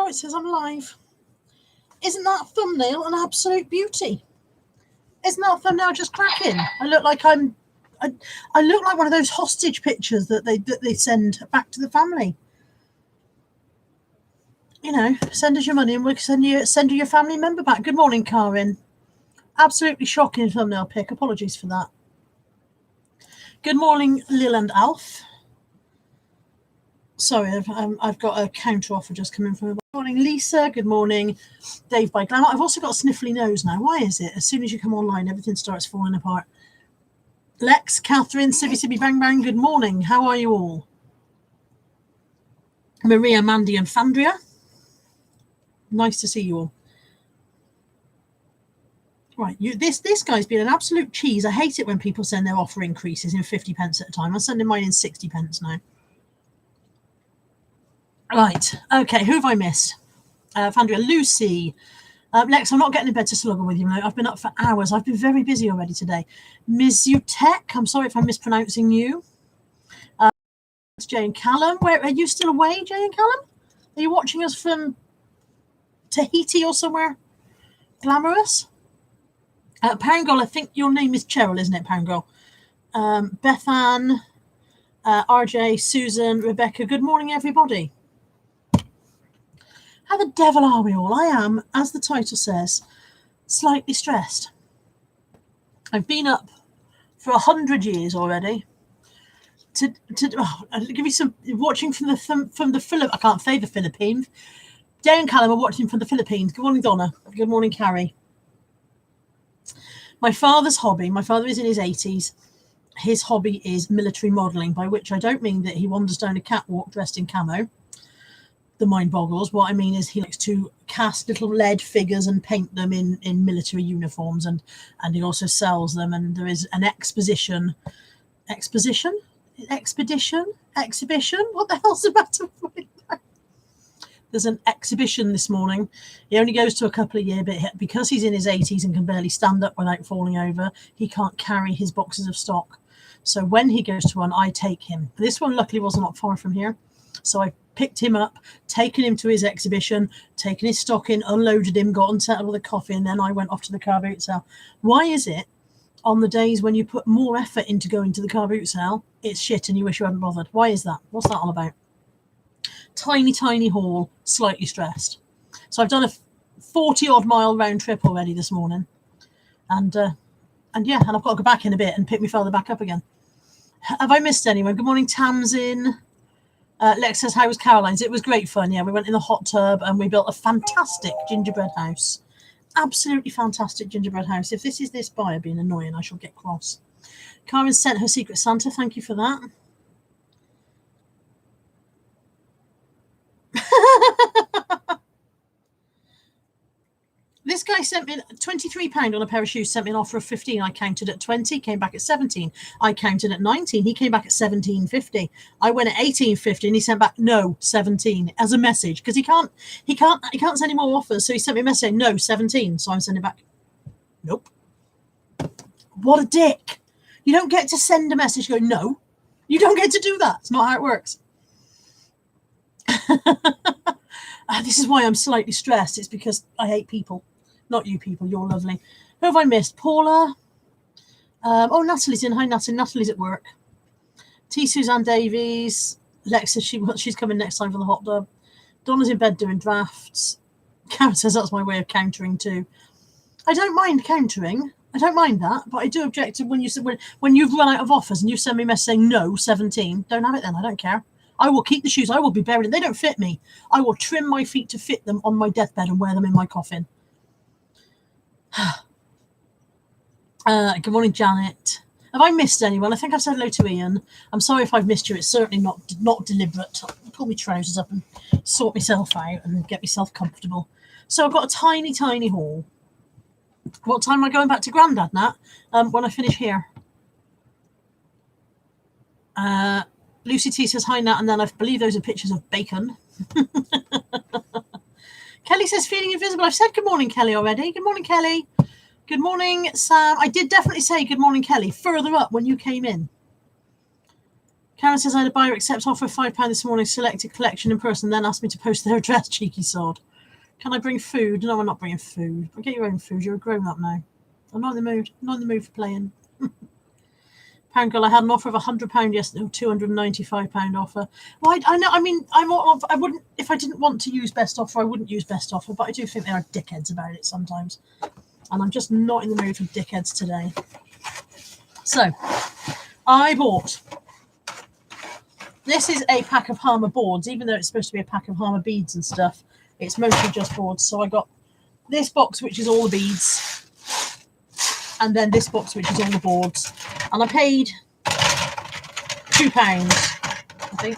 it says I'm live. Isn't that thumbnail an absolute beauty? Isn't that thumbnail just cracking? I look like I look like one of those hostage pictures that they send back to the family. You know, send us your money and we'll send you your family member back. Good morning, Karin. Absolutely shocking thumbnail pic. Apologies for that. Good morning, Lil and Alf. Sorry, I've got a counter offer just coming from. Good morning, Lisa. Good morning, Dave by Glamour. I've also got a sniffly nose now. Why is it? As soon as you come online, everything starts falling apart. Lex, Catherine, Sibby Bang Bang. Good morning. How are you all? Maria, Mandy, and Fandria. Nice to see you all. Right, this guy's been an absolute cheese. I hate it when people send their offer increases in 50 pence at a time. I'm sending mine in 60 pence now. Right, okay, who have I missed? Fandria, Lucy. Lex, I'm not getting in bed to slugger with you. I've been up for hours. I've been very busy already today. Ms. Utek, I'm sorry if I'm mispronouncing you. It's Jay and Callum. Where are you still away, Jay and Callum? Are you watching us from Tahiti or somewhere glamorous? Pangol, I think your name is Cheryl, isn't it, Pangol? Bethan, RJ, Susan, Rebecca. Good morning, everybody. How the devil are we all? I am, as the title says, slightly stressed. I've been up for 100 years already. I'll give you some watching from the Philippines. I can't say the Philippines. Jay and Callum are watching from the Philippines. Good morning, Donna. Good morning, Carrie. My father's hobby. My father is in his 80s. His hobby is military modelling, by which I don't mean that he wanders down a catwalk dressed in camo. The mind boggles. What I mean is he likes to cast little lead figures and paint them in military uniforms, and he also sells them. And there is an exhibition. What the hell's the matter with me? There's an exhibition this morning. He only goes to a couple a year, but because he's in his 80s and can barely stand up without falling over, he can't carry his boxes of stock. So when he goes to one, I take him. This one luckily was not far from here. So I picked him up, taken him to his exhibition, taken his stock in, unloaded him, got him settled with a coffee, and then I went off to the car boot sale. Why is it on the days when you put more effort into going to the car boot sale, it's shit and you wish you hadn't bothered? Why is that? What's that all about? Tiny haul, slightly stressed. So I've done a 40-odd mile round trip already this morning. And I've got to go back in a bit and pick my father back up again. Have I missed anyone? Good morning, Tamsin. Lex says, how was Caroline's? It was great fun. Yeah, we went in the hot tub and we built a fantastic gingerbread house. Absolutely fantastic gingerbread house. If this is this buyer being annoying, I shall get cross. Karen sent her Secret Santa. Thank you for that. This guy sent me £23 on a pair of shoes, sent me an offer of 15. I counted at 20, came back at 17. I counted at 19. He came back at 17.50. I went at 18.50 and he sent back 17 as a message because he can't send any more offers. So he sent me a message saying no, 17. So I'm sending back nope. What a dick. You don't get to send a message going no. You don't get to do that. It's not how it works. This is why I'm slightly stressed. It's because I hate people. Not you people. You're lovely. Who have I missed? Paula. Natalie's in. Hi, Natalie. Natalie's at work. T. Suzanne Davies. Lexa, she's coming next time for the hot tub. Donna's in bed doing drafts. Karen says that's my way of countering too. I don't mind countering. I don't mind that, but I do object to when you've run out of offers and you send me a message saying no, 17. Don't have it then. I don't care. I will keep the shoes. I will be buried. They don't fit me. I will trim my feet to fit them on my deathbed and wear them in my coffin. Good morning, Janet. Have I missed anyone? I think I've said hello to Ian. I'm sorry if I've missed you. It's certainly not deliberate. I'll pull my trousers up and sort myself out and get myself comfortable. So I've got a tiny haul. What time am I going back to Grandad, Nat? When I finish here. Lucy T says, hi, Nat, and then I believe those are pictures of bacon. Kelly says, feeling invisible. I've said good morning, Kelly, already. Good morning, Kelly. Good morning, Sam. I did definitely say good morning, Kelly, further up when you came in. Karen says I had a buyer accept offer of £5 this morning, selected collection in person, then asked me to post their address. Cheeky sod. Can I bring food? No, I'm not bringing food. I'll get your own food. You're a grown-up now. I'm not in the mood. I'm not in the mood for playing. Pound girl, I had an offer of £100 yesterday, £295 offer. Well, I know. I mean, I wouldn't, if I didn't want to use best offer, I wouldn't use best offer. But I do think there are dickheads about it sometimes, and I'm just not in the mood for dickheads today. So, I bought. This is a pack of Harmer boards, even though it's supposed to be a pack of Harmer beads and stuff. It's mostly just boards. So I got this box, which is all the beads, and then this box, which is all the boards. And I paid £2, I think.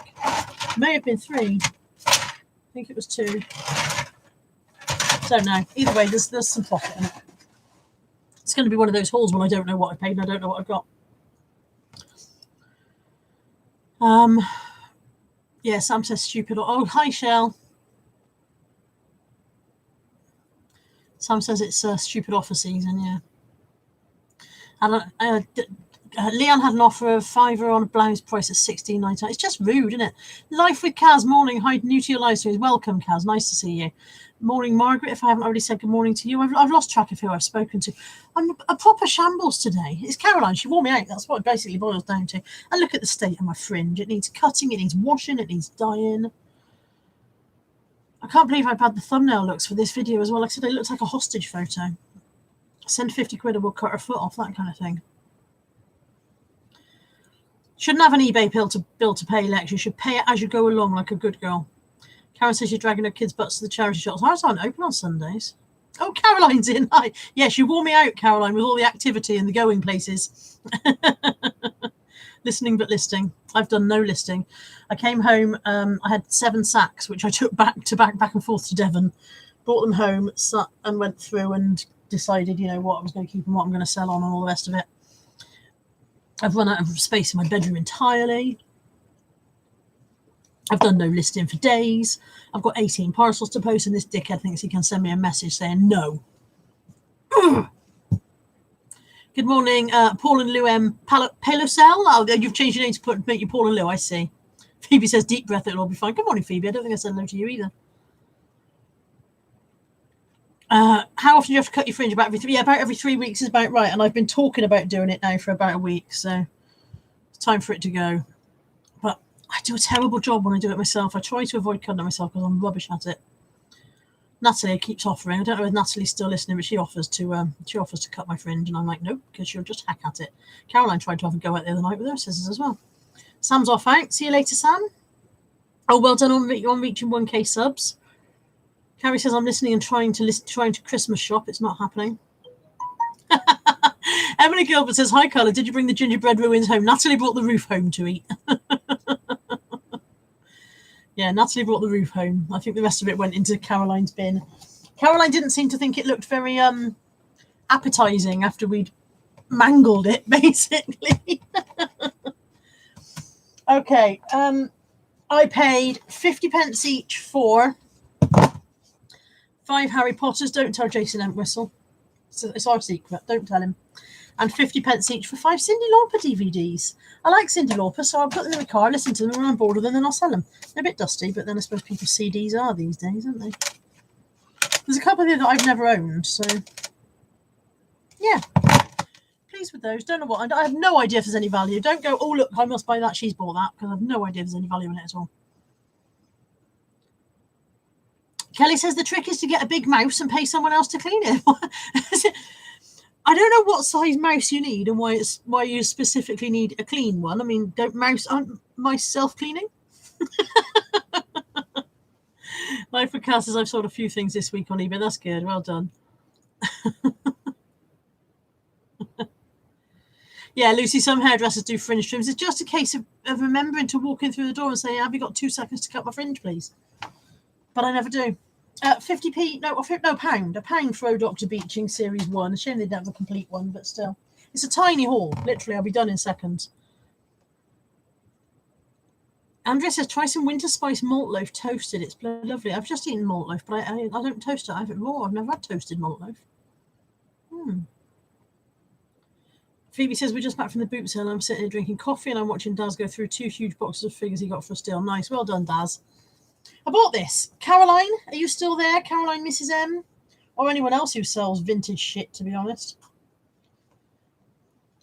May have been £3. I think it was £2. Don't know. Either way, there's some profit in it. It's going to be one of those hauls when I don't know what I paid and I don't know what I've got. Yeah, Sam says stupid. Oh, hi, Shell. Sam says it's stupid offer season, yeah. And Leon had an offer of £5 on a blouse price at $16.99. It's just rude, isn't it? Life with Kaz. Morning. Hi, new to your live stream. Welcome, Kaz. Nice to see you. Morning, Margaret. If I haven't already said good morning to you, I've lost track of who I've spoken to. I'm a proper shambles today. It's Caroline. She wore me out. That's what it basically boils down to. And look at the state of my fringe. It needs cutting. It needs washing. It needs dyeing. I can't believe I've had the thumbnail looks for this video as well. Like I said, it looks like a hostage photo. Send 50 quid and we'll cut her foot off, that kind of thing. Shouldn't have an eBay bill to pay lecture. You should pay it as you go along like a good girl. Karen says you're dragging her kids' butts to the charity shops. Ours aren't open on Sundays. Oh, Caroline's in. Hi. Yes, you wore me out, Caroline, with all the activity and the going places. Listening but listing. I've done no listing. I came home. I had 7 sacks, which I took back and forth to Devon. Brought them home and went through and decided, what I was going to keep and what I'm going to sell on and all the rest of it. I've run out of space in my bedroom entirely. I've done no listing for days. I've got 18 parcels to post, and this dickhead thinks he can send me a message saying no. Good morning, Paul and Lou M. Pelocel. Oh, you've changed your name to make you Paul and Lou, I see. Phoebe says deep breath, it'll all be fine. Good morning, Phoebe. I don't think I said no to you either. How often do you have to cut your fringe? About every 3 weeks is about right. And I've been talking about doing it now for about a week. So it's time for it to go. But I do a terrible job when I do it myself. I try to avoid cutting it myself because I'm rubbish at it. Natalie keeps offering. I don't know if Natalie's still listening, but she offers to cut my fringe. And I'm like, nope, because she'll just hack at it. Caroline tried to have a go at it the other night with her scissors as well. Sam's off out. See you later, Sam. Oh, well done on reaching 1K subs. Carrie says I'm listening and trying to Christmas shop. It's not happening. Emily Gilbert says, hi, Carla. Did you bring the gingerbread ruins home? Natalie brought the roof home to eat. Yeah, Natalie brought the roof home. I think the rest of it went into Caroline's bin. Caroline didn't seem to think it looked very appetizing after we'd mangled it, basically. Okay. I paid 50p each for 5 Harry Potters. Don't tell Jason Entwistle. It's our secret. Don't tell him. And 50p each for 5 Cyndi Lauper DVDs. I like Cyndi Lauper, so I'll put them in the car, listen to them, and when I'm bored of them, then I'll sell them. They're a bit dusty, but then I suppose people's CDs are these days, aren't they? There's a couple here that I've never owned, so yeah. Pleased with those. Don't know what. I have no idea if there's any value. Don't go, oh, look, I must buy that. She's bought that, because I have no idea if there's any value in it at all. Kelly says the trick is to get a big mouse and pay someone else to clean it. I don't know what size mouse you need and why you specifically need a clean one. I mean, aren't mice self-cleaning? Life with Cass says I've sold a few things this week on eBay. That's good. Well done. Yeah, Lucy, some hairdressers do fringe trims. It's just a case of remembering to walk in through the door and say, have you got 2 seconds to cut my fringe, please? But I never do. 50p, £1 for O Dr. Beeching Series 1. A shame they don't have a complete one, but still. It's a tiny haul. Literally, I'll be done in seconds. Andrea says, try some Winter Spice malt loaf toasted. It's lovely. I've just eaten malt loaf, but I don't toast it. I have it raw. I've never had toasted malt loaf. Phoebe says, we're just back from the boot sale and I'm sitting here drinking coffee and I'm watching Daz go through 2 huge boxes of figures he got for a steal. Nice. Well done, Daz. I bought this. Caroline, are you still there? Caroline, Mrs. M? Or anyone else who sells vintage shit, to be honest.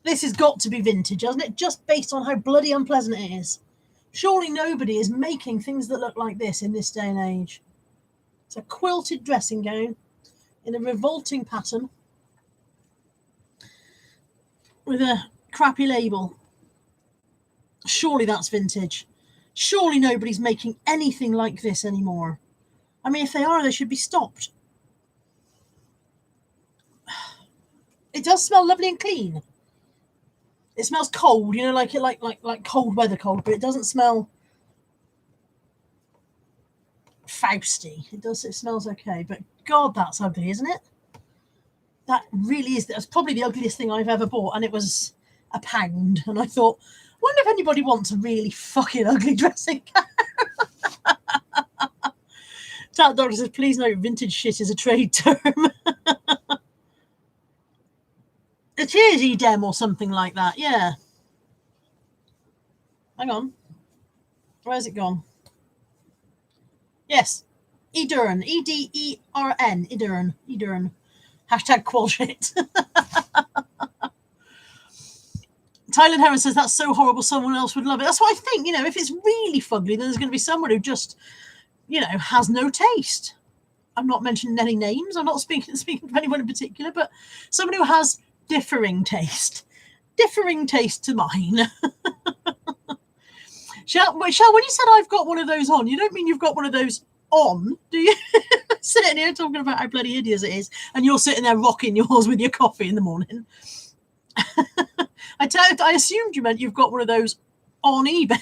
This has got to be vintage, hasn't it? Just based on how bloody unpleasant it is. Surely nobody is making things that look like this in this day and age. It's a quilted dressing gown in a revolting pattern with a crappy label. Surely that's vintage. Surely nobody's making anything like this anymore. I mean, if they are, they should be stopped. It does smell lovely and clean. It smells cold, you know, like cold weather cold, but it doesn't smell Fausty. It smells okay, but God, that's ugly, isn't it? That really is. That's probably the ugliest thing I've ever bought, and it was £1. And I thought, wonder if anybody wants a really fucking ugly dressing gown. That doctor says, please note, vintage shit is a trade term. It is Edem or something like that, yeah. Hang on. Where's it gone? Yes. Edern. E-D-E-R-N. Edern. Edern. Hashtag qualshit. Tyler Heron says, that's so horrible, someone else would love it. That's what I think. You know, if it's really fugly, then there's going to be someone who just, you know, has no taste. I'm not mentioning any names. I'm not speaking of anyone in particular, but someone who has differing taste to mine. Shall, when you said I've got one of those on, you don't mean you've got one of those on, do you? Sitting here talking about how bloody hideous it is, and you're sitting there rocking yours with your coffee in the morning. I assumed you meant you've got one of those on eBay.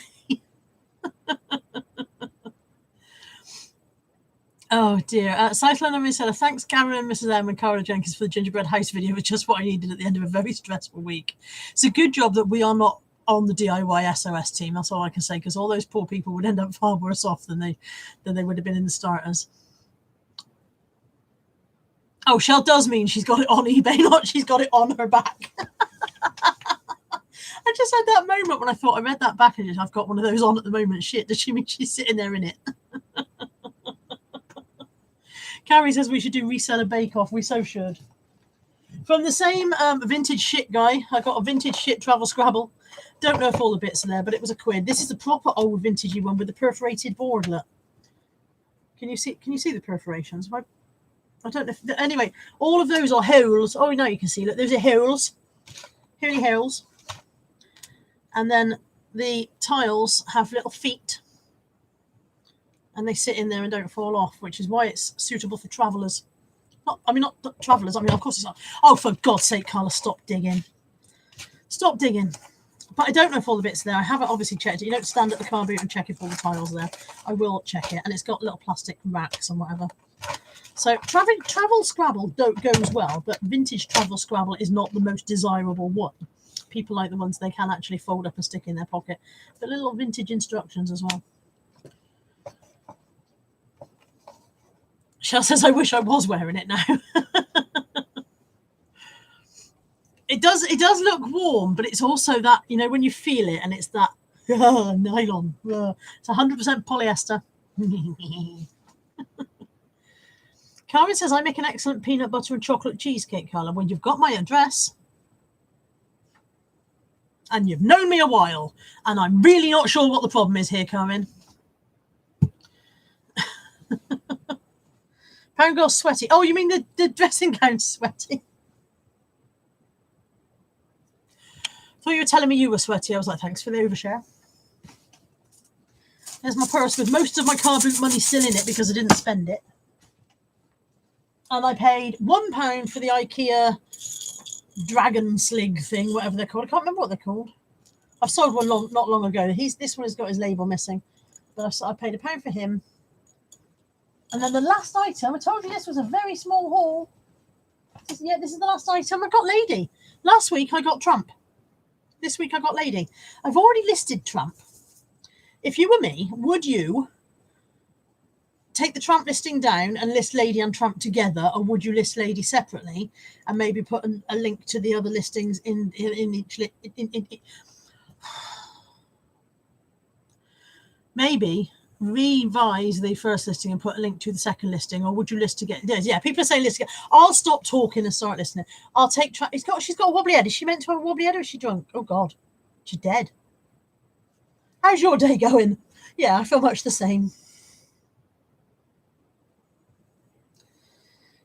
Oh dear. Cyclone and said, thanks Karen and Mrs. M and Cara Jenkins for the gingerbread house video. It was just what I needed at the end of a very stressful week. It's a good job that we are not on the DIY SOS team. That's all I can say, because all those poor people would end up far worse off than they would have been in the starters. Oh, Shell does mean she's got it on eBay, not she's got it on her back. I just had that moment when I thought I read that back and I've got one of those on at the moment. Shit, does she mean she's sitting there in it? Carrie says we should do reseller bake-off. We so should. From the same vintage shit guy, I got a vintage shit travel Scrabble. Don't know if all the bits are there, but it was £1. This is a proper old vintagey one with the perforated board. Look. Can you see the perforations? I don't know. Anyway, all of those are holes. Oh, now you can see. Look, those are holes. Here are the holes. And then the tiles have little feet. And they sit in there and don't fall off, which is why it's suitable for travellers. Not travellers. I mean, of course it's not. Oh, for God's sake, Carla, stop digging. Stop digging. But I don't know if all the bits are there. I haven't obviously checked it. You don't stand at the car boot and check if all the tiles are there. I will check it. And it's got little plastic racks and whatever. So travel Scrabble goes well, but vintage travel Scrabble is not the most desirable one. People like the ones they can actually fold up and stick in their pocket. But little vintage instructions as well. Shell says, I wish I was wearing it now. It does look warm, but it's also that, you know, when you feel it and it's that nylon. It's 100% polyester. Karen says, I make an excellent peanut butter and chocolate cheesecake, Carla. When you've got my address and you've known me a while, and I'm really not sure what the problem is here, Karen. Pound Girl sweaty. Oh, you mean the dressing gown's sweaty? Thought you were telling me you were sweaty. I was like, thanks for the overshare. There's my purse with most of my car boot money still in it because I didn't spend it. And I paid £1 for the IKEA dragon slig thing, whatever they're called. I can't remember what they're called. I've sold one not long ago. This one has got his label missing. But I paid £1 for him. And then the last item, I told you this was a very small haul. This is the last item. I got Lady. Last week I got Trump. This week I got Lady. I've already listed Trump. If you were me, would you take the tramp listing down and list lady and tramp together, or would you list lady separately and maybe put a link to the other listings in each maybe revise the first listing and put a link to the second listing, or would you list together? Yeah, people are saying list together. I'll stop talking and start listening. I'll take she's got a wobbly head. Is she meant to have a wobbly head, or is she drunk? Oh God, she's dead. How's your day going? Yeah, I feel much the same.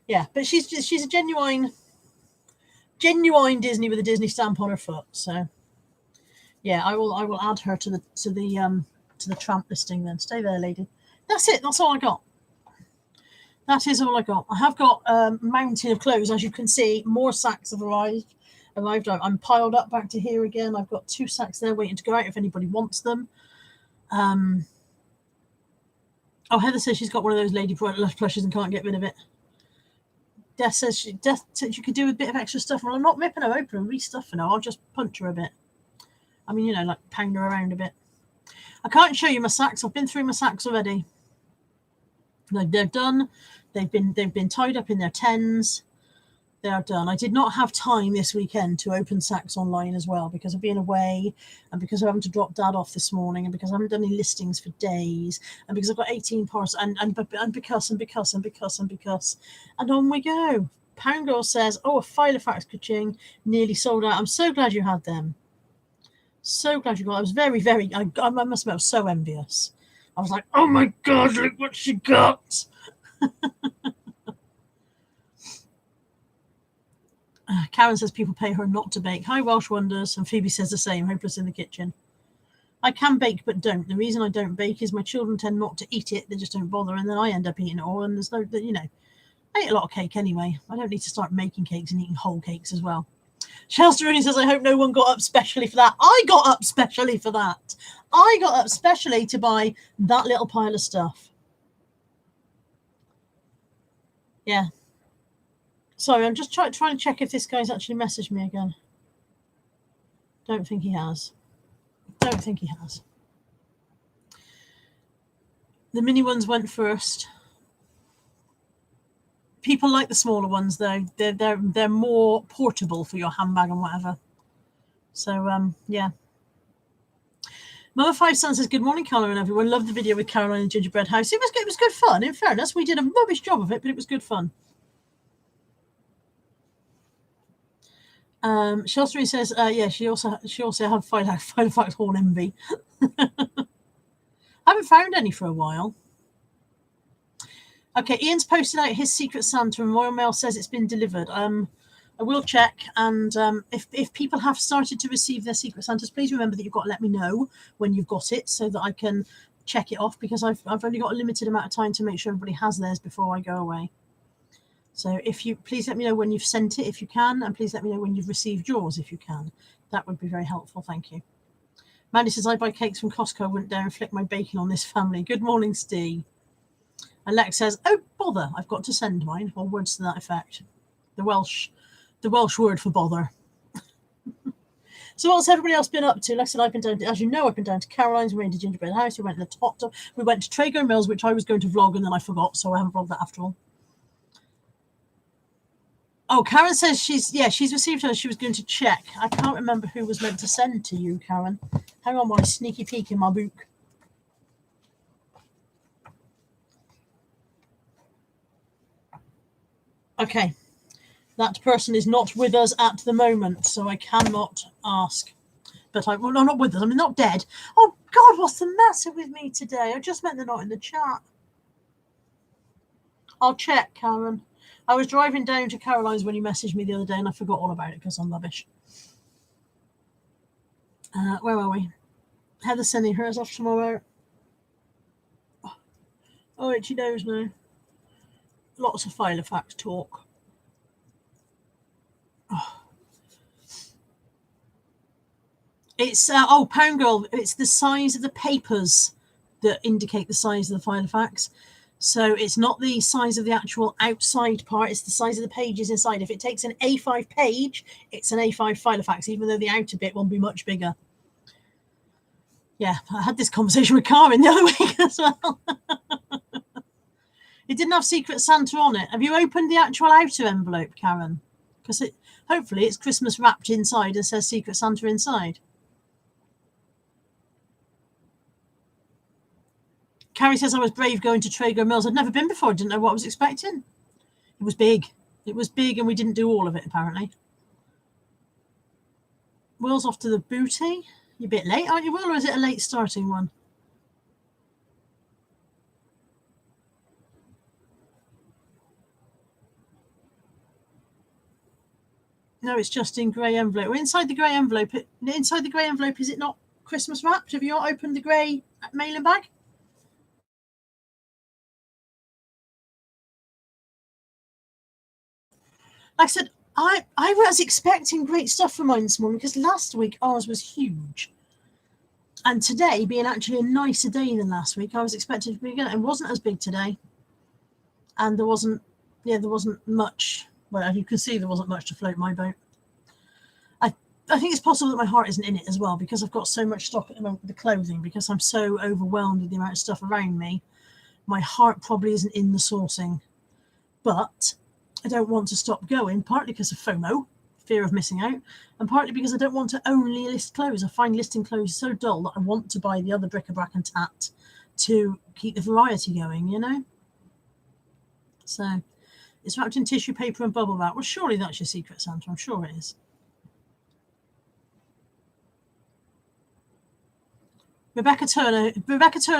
Yeah, but she's a genuine Disney with a Disney stamp on her foot. So yeah, I will add her to the tramp listing then. Stay there, lady. That's it. That's all I got. That is all I got. I have got a mountain of clothes, as you can see. More sacks have arrived. I'm piled up back to here again. I've got 2 sacks there waiting to go out if anybody wants them. Oh, Heather says she's got one of those lady plushes and can't get rid of it. Death says you could do a bit of extra stuff. Well, I'm not ripping her open and restuffing her. I'll just punch her a bit. I mean, like pound her around a bit. I can't show you my sacks. I've been through my sacks already. They're done. They've been tied up in their tens. They are done. I did not have time this weekend to open sacks online as well because of being away, and because of having to drop Dad off this morning, and because I haven't done any listings for days, and because I've got 18 parcels, and because. And on we go. Pound Girl says, oh, a Filofax Kaching nearly sold out. I'm so glad you had them. So glad you got. I was very, very. I must admit, I was so envious. I was like, oh my God, look what she got. Karen says people pay her not to bake. Hi, Welsh Wonders. And Phoebe says the same. Hopeless in the kitchen. I can bake, but don't. The reason I don't bake is my children tend not to eat it. They just don't bother. And then I end up eating it all. And there's no, I eat a lot of cake anyway. I don't need to start making cakes and eating whole cakes as well. Chelsea Rooney says, I hope no one got up specially for that. I got up specially for that. I got up specially to buy that little pile of stuff. Yeah. Sorry, I'm just trying to check if this guy's actually messaged me again. Don't think he has. Don't think he has. The mini ones went first. People like the smaller ones though. They're more portable for your handbag and whatever. So yeah. Mother Five Sons says, good morning, Caroline and everyone. Loved the video with Caroline and Gingerbread House. It was good fun. In fairness, we did a rubbish job of it, but it was good fun. Shelsbury says, yeah, she also had Filofax Horn Envy. I haven't found any for a while. Okay, Ian's posted out his Secret Santa, and Royal Mail says it's been delivered. I will check, and if people have started to receive their Secret Santas, please remember that you've got to let me know when you've got it so that I can check it off, because I've only got a limited amount of time to make sure everybody has theirs before I go away. So if you please let me know when you've sent it if you can, and please let me know when you've received yours if you can. That would be very helpful. Thank you. Mandy says, I buy cakes from Costco. I wouldn't dare inflict my bacon on this family. Good morning, Steve. And Lex says, oh, bother. I've got to send mine, or words to that effect. The Welsh word for bother. So what's everybody else been up to? Like I said, I've been down to, as you know, I've been down to Caroline's. We went to Gingerbread House. We went to the Top. We went to Trago Mills, which I was going to vlog, and then I forgot, so I haven't vlogged that after all. Oh, Karen says she's received her. She was going to check. I can't remember who was meant to send to you, Karen. Hang on while I sneaky peek in my book. Okay. That person is not with us at the moment, so I cannot ask. But well, no, not with us. I mean, not dead. Oh, God, what's the matter with me today? I just meant they're not in the chat. I'll check, Karen. I was driving down to Caroline's when you messaged me the other day, and I forgot all about it because I'm rubbish. Where are we? Heather's sending hers off tomorrow. Oh, itchy nose now. Lots of Filofax talk. Oh. It's Pound Girl. It's the size of the papers that indicate the size of the Filofax. So it's not the size of the actual outside part, it's the size of the pages inside. If it takes an A5 page, it's an A5 Filofax, even though the outer bit will be much bigger. Yeah, I had this conversation with Karen the other week as well. It didn't have Secret Santa on it. Have you opened the actual outer envelope, Karen? Because hopefully it's Christmas wrapped inside and says Secret Santa inside. Carrie says I was brave going to Traeger Mills. I'd never been before. I didn't know what I was expecting. It was big. It was big, and we didn't do all of it, apparently. Will's off to the booty. You're a bit late, aren't you, Will, or is it a late starting one? No, it's just in grey envelope. Well, inside the grey envelope, is it not Christmas wrapped? Have you not opened the grey mailing bag? Like I said, I was expecting great stuff from mine this morning because last week ours was huge. And today, being actually a nicer day than last week, I was expecting to be bigger. It wasn't as big today. And there wasn't much. Well, you can see there wasn't much to float my boat. I think it's possible that my heart isn't in it as well because I've got so much stock at the moment with the clothing because I'm so overwhelmed with the amount of stuff around me. My heart probably isn't in the sourcing. But I don't want to stop going, partly because of FOMO, fear of missing out, and partly because I don't want to only list clothes. I find listing clothes so dull that I want to buy the other bric-a-brac and tat to keep the variety going, you know? So it's wrapped in tissue paper and bubble wrap. Well, surely that's your Secret Santa. I'm sure it is. Rebecca Turner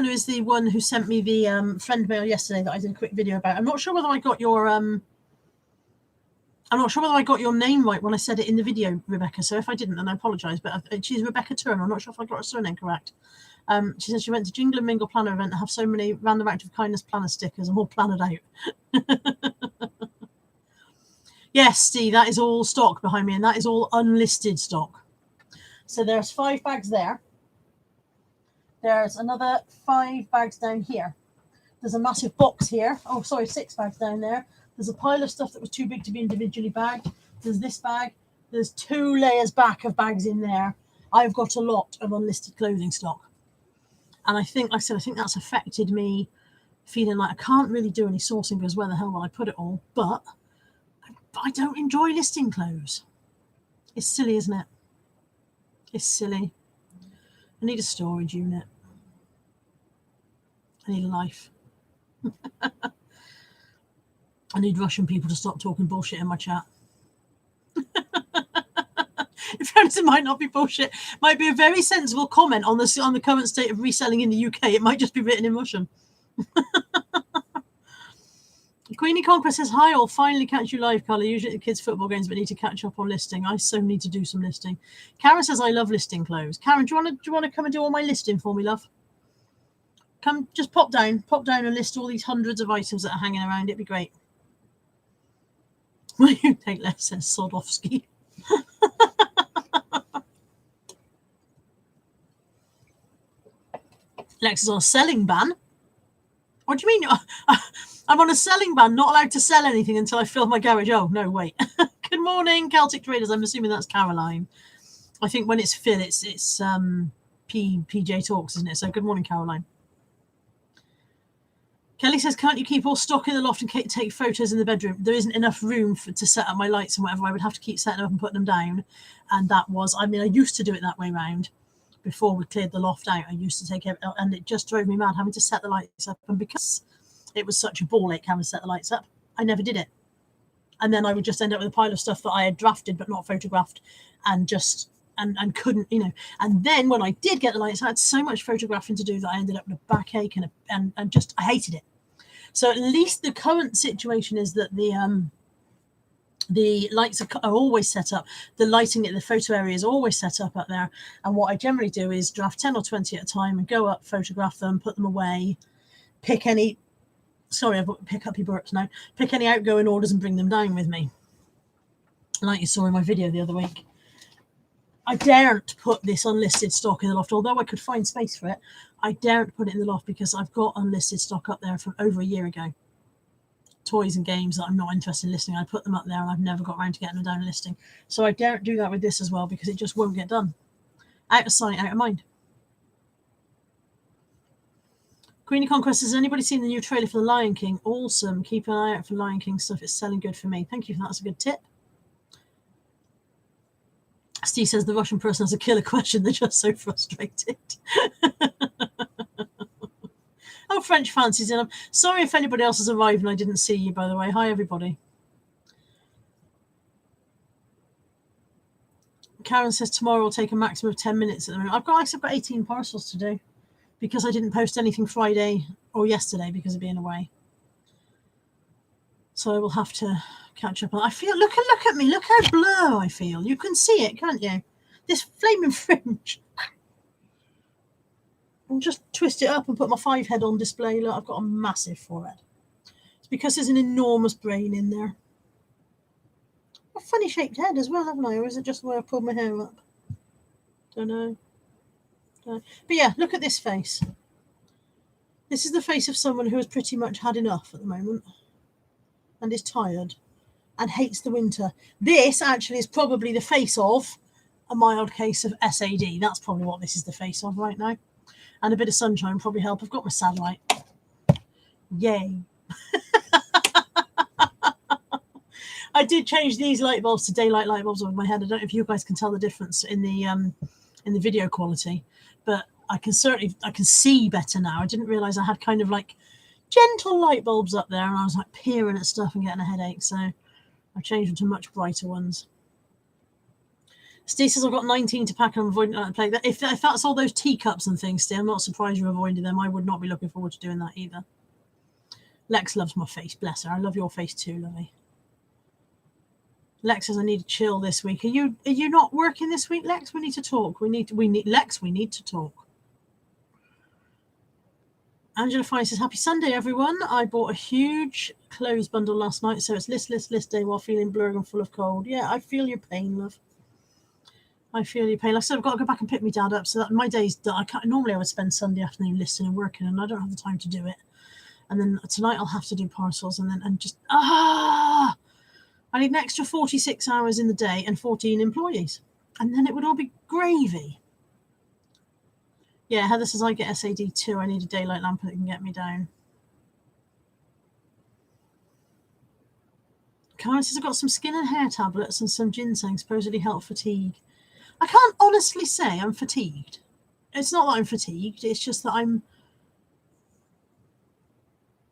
is the one who sent me the friend mail yesterday that I did a quick video about. I'm not sure whether I got your name right when I said it in the video, Rebecca. So if I didn't, then I apologise. But she's Rebecca Turner. I'm not sure if I got her surname correct. She said she went to Jingle and Mingle Planner event and have so many random act of kindness planner stickers and all planned out. Yes, Steve, that is all stock behind me, and that is all unlisted stock. So there's 5 bags there. There's another 5 bags down here. There's a massive box here. Oh, sorry, 6 bags down there. There's a pile of stuff that was too big to be individually bagged. There's this bag. There's 2 layers back of bags in there. I've got a lot of unlisted clothing stock. And I think, like I said, I think that's affected me feeling like I can't really do any sourcing because where the hell will I put it all? But I don't enjoy listing clothes. It's silly, isn't it? It's silly. I need a storage unit. I need a life. I need Russian people to stop talking bullshit in my chat. In fairness, it might not be bullshit. It might be a very sensible comment on the current state of reselling in the UK. It might just be written in Russian. Queenie Conquest says, hi, I'll finally catch you live, Carla. Usually at the kids' football games, but need to catch up on listing. I so need to do some listing. Karen says, I love listing clothes. Karen, do you want to come and do all my listing for me, love? Come, just pop down and list all these hundreds of items that are hanging around. It'd be great. Will you take less, says Sodowski. Lex is on a selling ban. What do you mean? I'm on a selling ban, not allowed to sell anything until I fill my garage. Oh, no, wait. Good morning, Celtic Traders. I'm assuming that's Caroline. I think when it's Phil, it's PJ Talks, isn't it? So good morning, Caroline. Kelly says, can't you keep all stock in the loft and take photos in the bedroom? There isn't enough room to set up my lights and whatever. I would have to keep setting them up and putting them down. And that was, I used to do it that way round. Before we cleared the loft out, I used to take it, and it just drove me mad having to set the lights up. And because it was such a ball ache having to set the lights up, I never did it. And then I would just end up with a pile of stuff that I had drafted but not photographed, and just and couldn't, And then when I did get the lights, I had so much photographing to do that I ended up with a backache and just I hated it. So at least the current situation is that the lights are always set up. The lighting at the photo area is always set up there. And what I generally do is draft 10 or 20 at a time and go up, photograph them, put them away, pick any outgoing orders and bring them down with me. Like you saw in my video the other week. I daren't put this unlisted stock in the loft, although I could find space for it. I daren't put it in the loft because I've got unlisted stock up there from over a year ago. Toys and games that I'm not interested in listing. I put them up there and I've never got around to getting them down and listing. So I daren't do that with this as well because it just won't get done. Out of sight, out of mind. Queenie Conquest, has anybody seen the new trailer for The Lion King? Awesome. Keep an eye out for Lion King stuff. It's selling good for me. Thank you for that. That's a good tip. Steve says the Russian person has a killer question. They're just so frustrated. Oh, French fancies in them. Sorry if anybody else has arrived and I didn't see you, by the way. Hi, everybody. Karen says tomorrow will take a maximum of 10 minutes at the moment. I've got 18 parcels to do because I didn't post anything Friday or yesterday because of being away. So I will have to catch up. I feel, look at me. Look how blur I feel. You can see it, can't you? This flaming fringe. I'll just twist it up and put my 5 head on display. Look, I've got a massive forehead. It's because there's an enormous brain in there. A funny shaped head as well, haven't I? Or is it just the way I pulled my hair up? Don't know. But yeah, look at this face. This is the face of someone who has pretty much had enough at the moment and is tired and hates the winter. This actually is probably the face of a mild case of SAD. That's probably what this is the face of right now. And a bit of sunshine probably help. I've got my satellite. Yay. I did change these light bulbs to daylight light bulbs over my head. I don't know if you guys can tell the difference in the video quality, but I can see better now. I didn't realize I had kind of like gentle light bulbs up there, and I was like peering at stuff and getting a headache. So I changed them to much brighter ones. Steve says I've got 19 to pack and I'm avoiding that play. If that's all those teacups and things, Steve, I'm not surprised you're avoiding them. I would not be looking forward to doing that either. Lex loves my face, bless her. I love your face too, Lovey. Lex says I need to chill this week. Are you not working this week, Lex? We need to talk. We need to talk. Angela Fine says happy Sunday, everyone. I bought a huge clothes bundle last night, so it's list day while feeling blurred and full of cold. Yeah, I feel your pain, love. I feel your pain. Like I said, I've got to go back and pick my dad up, so that my day's done. Normally I would spend Sunday afternoon listing and working, and I don't have the time to do it. And then tonight I'll have to do parcels, I need an extra 46 hours in the day and 14 employees. And then it would all be gravy. Yeah, Heather says I get SAD too. I need a daylight lamp that can get me down. Karen says I've got some skin and hair tablets and some ginseng supposedly help fatigue. I can't honestly say I'm fatigued. It's not that I'm fatigued. It's just that I'm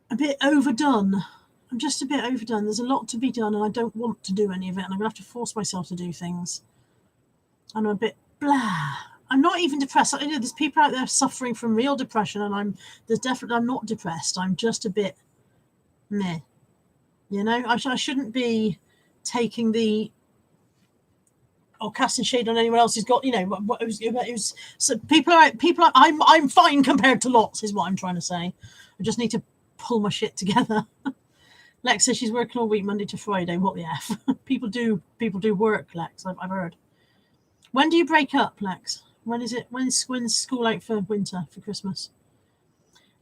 a bit overdone. I'm just a bit overdone. There's a lot to be done and I don't want to do any of it. And I'm going to have to force myself to do things. And I'm a bit blah. I'm not even depressed. I know there's people out there suffering from real depression and I'm not depressed. I'm just a bit meh. You know, I shouldn't be taking the or casting shade on anyone else who's got, you know, it was so I'm fine compared to lots is what I'm trying to say. I just need to pull my shit together. Lex says she's working all week, Monday to Friday. What the F? People do work, Lex. I've heard. When do you break up, Lex? When is it? When's school out for winter, for Christmas?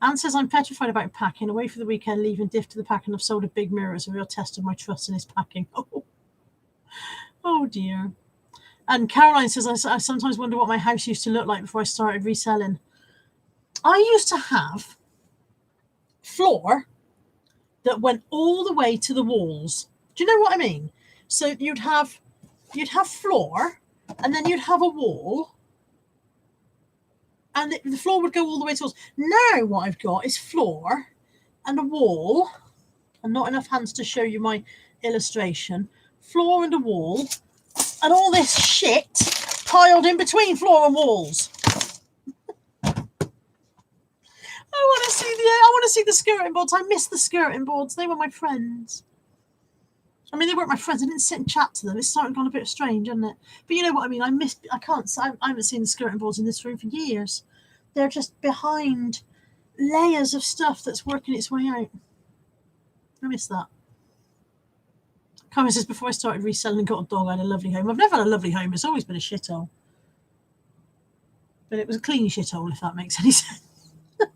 Anne says I'm petrified about packing. Away for the weekend, leaving Diff to the pack, and I've sold a big mirror as a real test of my trust in his packing. Oh dear. And Caroline says I sometimes wonder what my house used to look like before I started reselling. I used to have floor that went all the way to the walls. Do you know what I mean? So you'd have floor, and then you'd have a wall, and the floor would go all the way to the walls. Now what I've got is floor and a wall, and not enough hands to show you my illustration. Floor and a wall, and all this shit piled in between floor and walls. I want to see the skirting boards. I miss the skirting boards. They were my friends. I mean, they weren't my friends. I didn't sit and chat to them. It's starting gone a bit strange, hasn't it? But you know what I mean. I haven't seen the skirting boards in this room for years. They're just behind layers of stuff that's working its way out. I miss that. Carmen says, before I started reselling and got a dog, I had a lovely home. I've never had a lovely home. It's always been a shithole. But it was a clean shithole, if that makes any sense.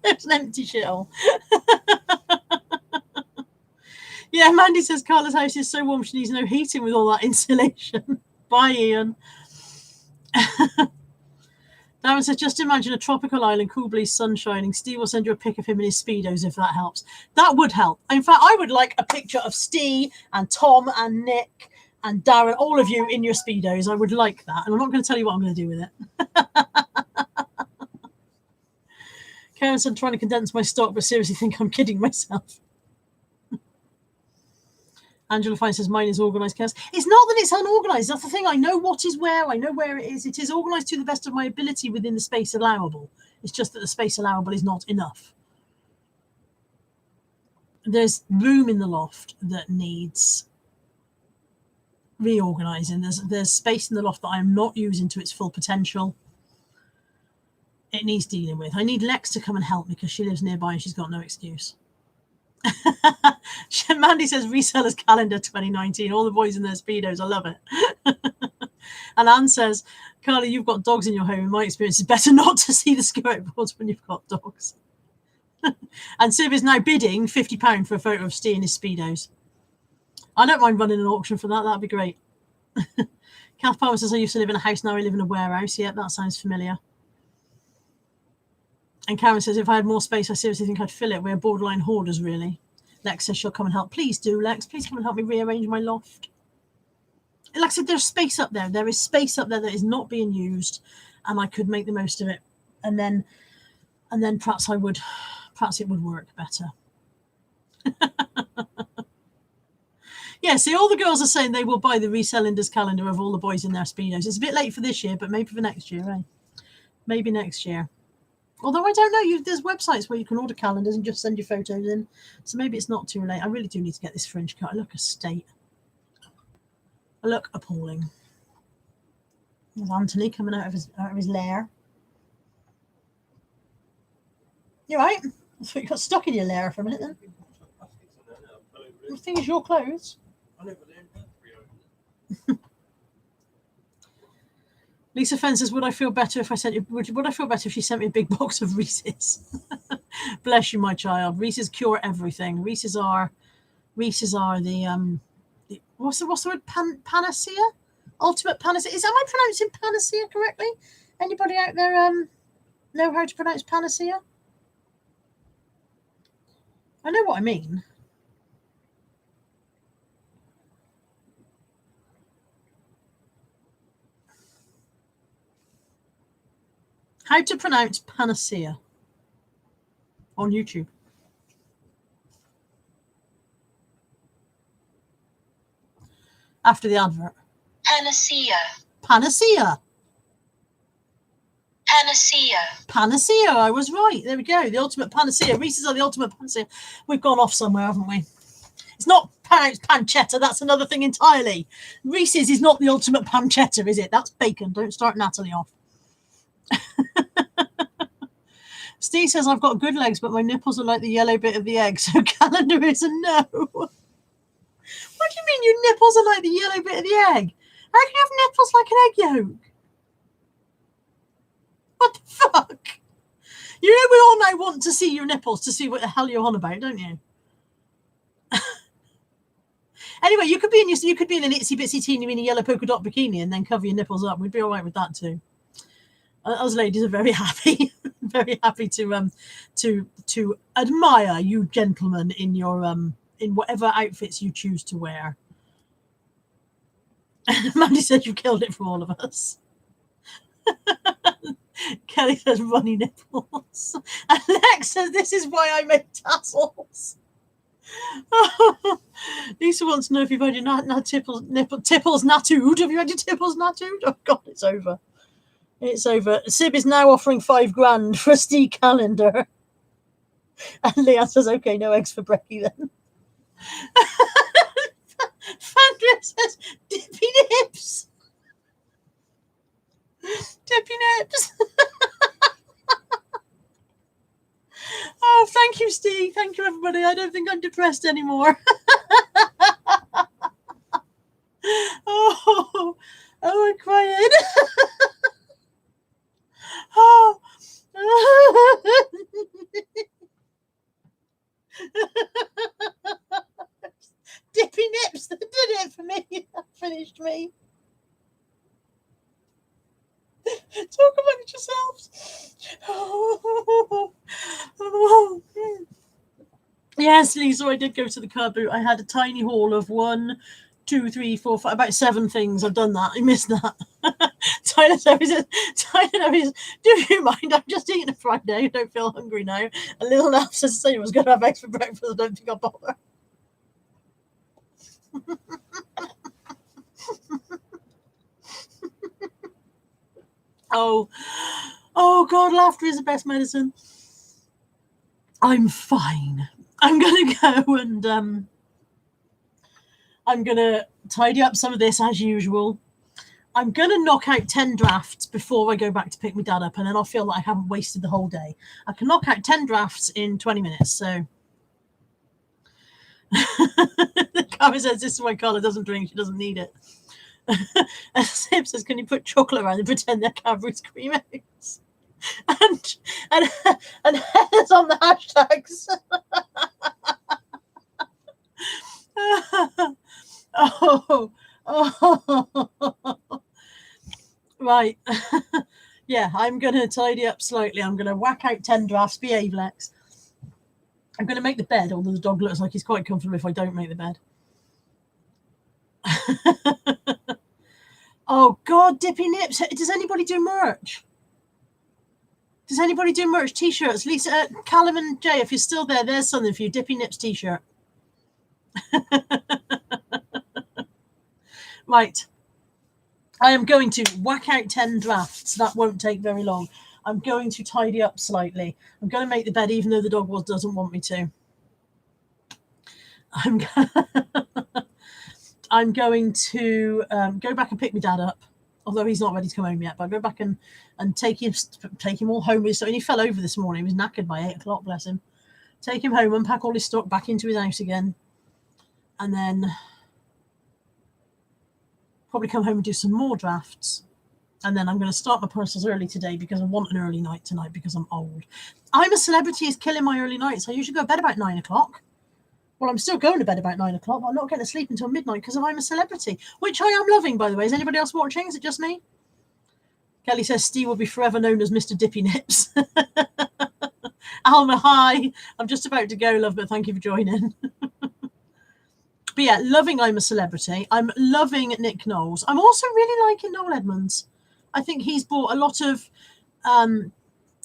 It's an empty shithole. Yeah, Mandy says Carla's house is so warm she needs no heating with all that insulation. Bye, Ian. Darren says, just imagine a tropical island, cool breeze, sun shining. Steve will send you a pic of him in his Speedos if that helps. That would help. In fact, I would like a picture of Steve and Tom and Nick and Darren, all of you in your Speedos. I would like that. And I'm not going to tell you what I'm going to do with it. Karen said, trying to condense my stock, but seriously think I'm kidding myself. Angela Fine says, mine is organised chaos. It's not that it's unorganised. That's the thing. I know what is where. I know where it is. It is organised to the best of my ability within the space allowable. It's just that the space allowable is not enough. There's room in the loft that needs reorganising. There's space in the loft that I am not using to its full potential. It needs dealing with. I need Lex to come and help me because she lives nearby and she's got no excuse. Mandy says resellers calendar 2019, all the boys in their Speedos. I love it. And Anne says, Carly, you've got dogs in your home. In my experience, it's better not to see the skirt boards when you've got dogs. And Siv is now bidding £50 for a photo of Steve in his Speedos. I don't mind running an auction for that. That'd be great. Kath Palmer says, I used to live in a house, now I live in a warehouse. Yeah, that sounds familiar. And Karen says, if I had more space, I seriously think I'd fill it. We're borderline hoarders, really. Lex says she'll come and help. Please do, Lex. Please come and help me rearrange my loft. Like I said, there's space up there. There is space up there that is not being used, and I could make the most of it. And then perhaps it would work better. Yeah, see, all the girls are saying they will buy the resellers calendar of all the boys in their Speedos. It's a bit late for this year, but maybe for next year, eh? Maybe next year. Although I don't know, there's websites where you can order calendars and just send your photos in. So maybe it's not too late. I really do need to get this fringe cut. I look a state. I look appalling. There's Anthony coming out of his lair. You right? I thought you got stuck in your lair for a minute then. The thing is, your clothes. Lisa Fenn says, would I feel better if I sent you? Would I feel better if she sent me a big box of Reese's? Bless you, my child. Reese's cure everything. Reese's are the what's the word? Panacea? Ultimate panacea. Am I pronouncing panacea correctly? Anybody out there know how to pronounce panacea? I know what I mean. How to pronounce panacea on YouTube. After the advert. Panacea. Panacea. Panacea. Panacea. I was right. There we go. The ultimate panacea. Reese's are the ultimate panacea. We've gone off somewhere, haven't we? It's not pronounced pancetta. That's another thing entirely. Reese's is not the ultimate pancetta, is it? That's bacon. Don't start Natalie off. Steve says, I've got good legs, but my nipples are like the yellow bit of the egg, so calendar is a no. What do you mean your nipples are like the yellow bit of the egg? How can you have nipples like an egg yolk? What the fuck? You know we all now want to see your nipples to see what the hell you're on about, don't you? Anyway, you could be in an itsy bitsy teeny weeny yellow polka dot bikini and then cover your nipples up. We'd be all right with that too. Us ladies are very happy, very happy to admire you gentlemen in your in whatever outfits you choose to wear. Mandy said you killed it for all of us. Kelly says runny nipples. And Lex says this is why I make tassels. Lisa wants to know if you've had your tipples natooed. Have you had your tipples natooed? Oh God, it's over. It's over. Sib is now offering $5,000 for a Steve calendar. And Leah says, okay, no eggs for brekkie then. Fandra says, dippy nips. Dippy nips. Oh, thank you, Steve. Thank you, everybody. I don't think I'm depressed anymore. Oh, I'm crying. Oh. Dippy nips that did it for me. That finished me. Talk about it yourselves. Yes, Lisa, I did go to the car boot. I had a tiny haul of 1, 2, 3, 4, 5, about 7 things. I've done that. I missed that. Tyler says, do you mind? I've just eaten a Friday. I don't feel hungry now. A little laugh says, say I was going to have eggs for breakfast. I don't think I'll bother. Oh God, laughter is the best medicine. I'm fine. I'm going to go and I'm going to tidy up some of this as usual. I'm going to knock out 10 drafts before I go back to pick my dad up, and then I'll feel like I haven't wasted the whole day. I can knock out 10 drafts in 20 minutes, so... Carmen says, this is why Carla doesn't drink, she doesn't need it. And Sib says, can you put chocolate around and pretend they're Cadbury's cream eggs? And Heather's on the hashtags. Right. Yeah, I'm going to tidy up slightly. I'm going to whack out 10 drafts. Behave, Lex. I'm going to make the bed, although the dog looks like he's quite comfortable if I don't make the bed. Oh, God, Dippy Nips. Does anybody do merch? Does anybody do merch T-shirts? Lisa, Callum and Jay, if you're still there, there's something for you. Dippy Nips T-shirt. Right. I am going to whack out 10 drafts. That won't take very long. I'm going to tidy up slightly. I'm going to make the bed even though the dog doesn't want me to. I'm going to go back and pick my dad up, although he's not ready to come home yet. But I'll go back and take him all home. So he fell over this morning. He was knackered by 8 o'clock, bless him. Take him home, unpack all his stock back into his house again. And then probably come home and do some more drafts. And then I'm going to start my parcels early today because I want an early night tonight because I'm old. I'm a Celebrity is killing my early nights. I usually go to bed about 9 o'clock. Well, I'm still going to bed about 9 o'clock, but I'm not getting to sleep until midnight because I'm a Celebrity, which I am loving, by the way. Is anybody else watching? Is it just me? Kelly says Steve will be forever known as Mr. Dippy Nips. Alma, hi. I'm just about to go, love, but thank you for joining. But yeah, loving I'm a Celebrity. I'm loving Nick Knowles. I'm also really liking Noel Edmonds. I think he's brought a lot of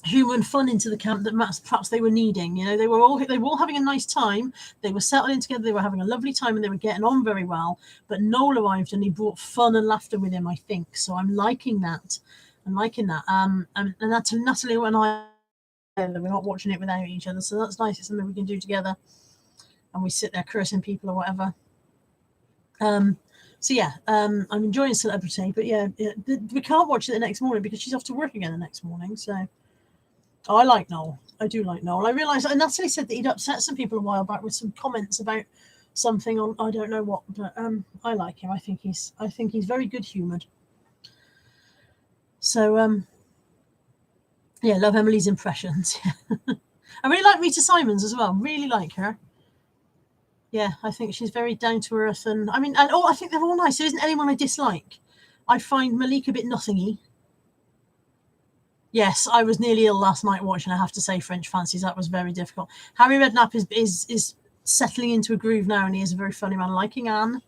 humor and fun into the camp that perhaps they were needing. You know, they were all having a nice time. They were settling together. They were having a lovely time, and they were getting on very well. But Noel arrived, and he brought fun and laughter with him, I think. So I'm liking that. I'm liking that. And that's Natalie and I. We're not watching it without each other, so that's nice. It's something we can do together, and we sit there cursing people or whatever. So yeah, I'm enjoying Celebrity, but yeah, we can't watch it the next morning because she's off to work again the next morning. So I like Noel. I do like Noel. I realised, and Natalie said that he'd upset some people a while back with some comments about something on I don't know what, but I like him. I think he's very good humoured. So yeah, love Emily's impressions. I really like Rita Simons as well. Really like her. Yeah, I think she's very down to earth, and I mean, I think they're all nice. There isn't anyone I dislike. I find Malik a bit nothingy. Yes, I was nearly ill last night watching, I have to say, French Fancies. That was very difficult. Harry Redknapp is settling into a groove now, and he is a very funny man. Liking Anne.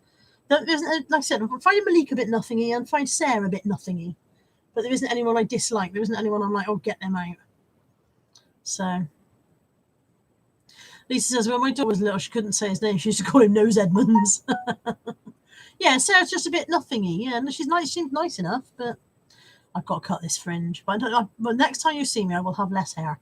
Like I said, I'm finding Malik a bit nothingy, and find Sarah a bit nothingy. But there isn't anyone I dislike. There isn't anyone I'm like, oh, get them out. So Lisa says, when my daughter was little, she couldn't say his name. She used to call him Nose Edmonds. Yeah, Sarah's just a bit nothingy. Yeah, she's nice. She's nice enough, but I've got to cut this fringe. But next time you see me, I will have less hair.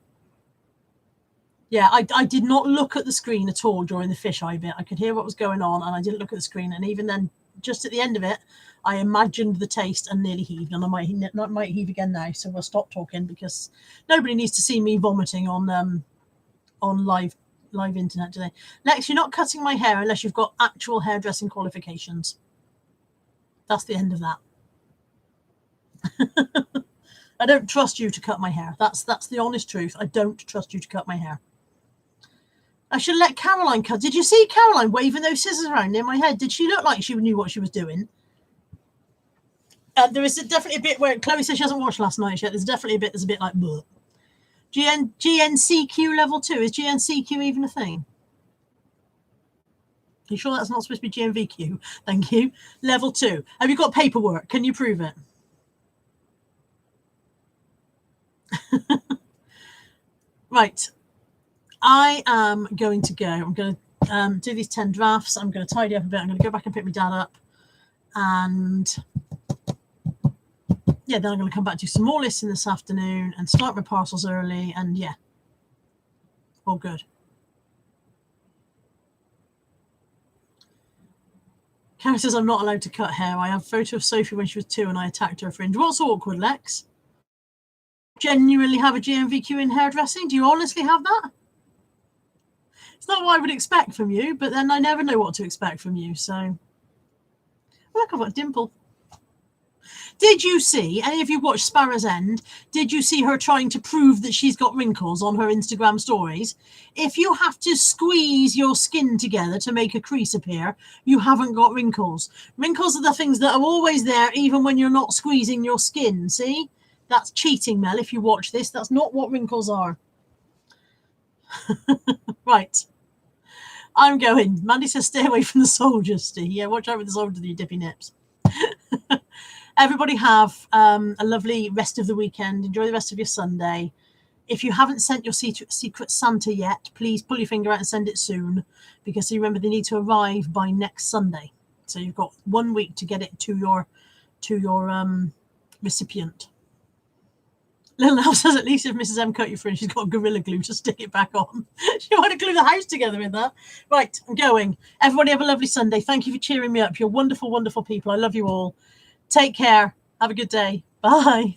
Yeah, I did not look at the screen at all during the fisheye bit. I could hear what was going on, and I didn't look at the screen. And even then, just at the end of it, I imagined the taste and nearly heaved. And I might heave again now. So we'll stop talking because nobody needs to see me vomiting on live internet today. Lex, you're not cutting my hair unless you've got actual hairdressing qualifications. That's the end of that. I don't trust you to cut my hair. That's the honest truth. I don't trust you to cut my hair. I should let Caroline cut. Did you see Caroline waving those scissors around near my head? Did she look like she knew what she was doing? There is definitely a bit where Chloe says she hasn't watched last night yet. There's definitely a bit that's a bit like bleh. GNCQ level 2. Is GNCQ even a thing? You sure that's not supposed to be GMVQ? Thank you. Level 2. Have you got paperwork? Can you prove it? Right. I am going to go. I'm going to do these 10 drafts. I'm going to tidy up a bit. I'm going to go back and pick my dad up. And yeah, then I'm going to come back to some more listing this afternoon and start my parcels early. And yeah, all good. Karen says I'm not allowed to cut hair. I have a photo of Sophie when she was 2 and I attacked her fringe. What's awkward, Lex? Genuinely have a GMVQ in hairdressing? Do you honestly have that? It's not what I would expect from you, but then I never know what to expect from you. So, look, I've got a dimple. Did you see, any of you watched Sparrow's End, did you see her trying to prove that she's got wrinkles on her Instagram stories? If you have to squeeze your skin together to make a crease appear, you haven't got wrinkles. Wrinkles are the things that are always there even when you're not squeezing your skin, see? That's cheating, Mel, if you watch this. That's not what wrinkles are. Right. I'm going. Mandy says stay away from the soldiers, Steve. Yeah, watch out with the soldiers with your dippy nips. Everybody have a lovely rest of the weekend. Enjoy the rest of your Sunday. If you haven't sent your Secret Santa yet, please pull your finger out and send it soon, because you remember they need to arrive by next Sunday. So you've got 1 week to get it to your recipient. Little Nell says at least if Mrs. M cut you fringe, she's got Gorilla Glue to stick it back on. She might have glued the house together with that. Right, I'm going. Everybody have a lovely Sunday. Thank you for cheering me up. You're wonderful, wonderful people. I love you all. Take care. Have a good day. Bye.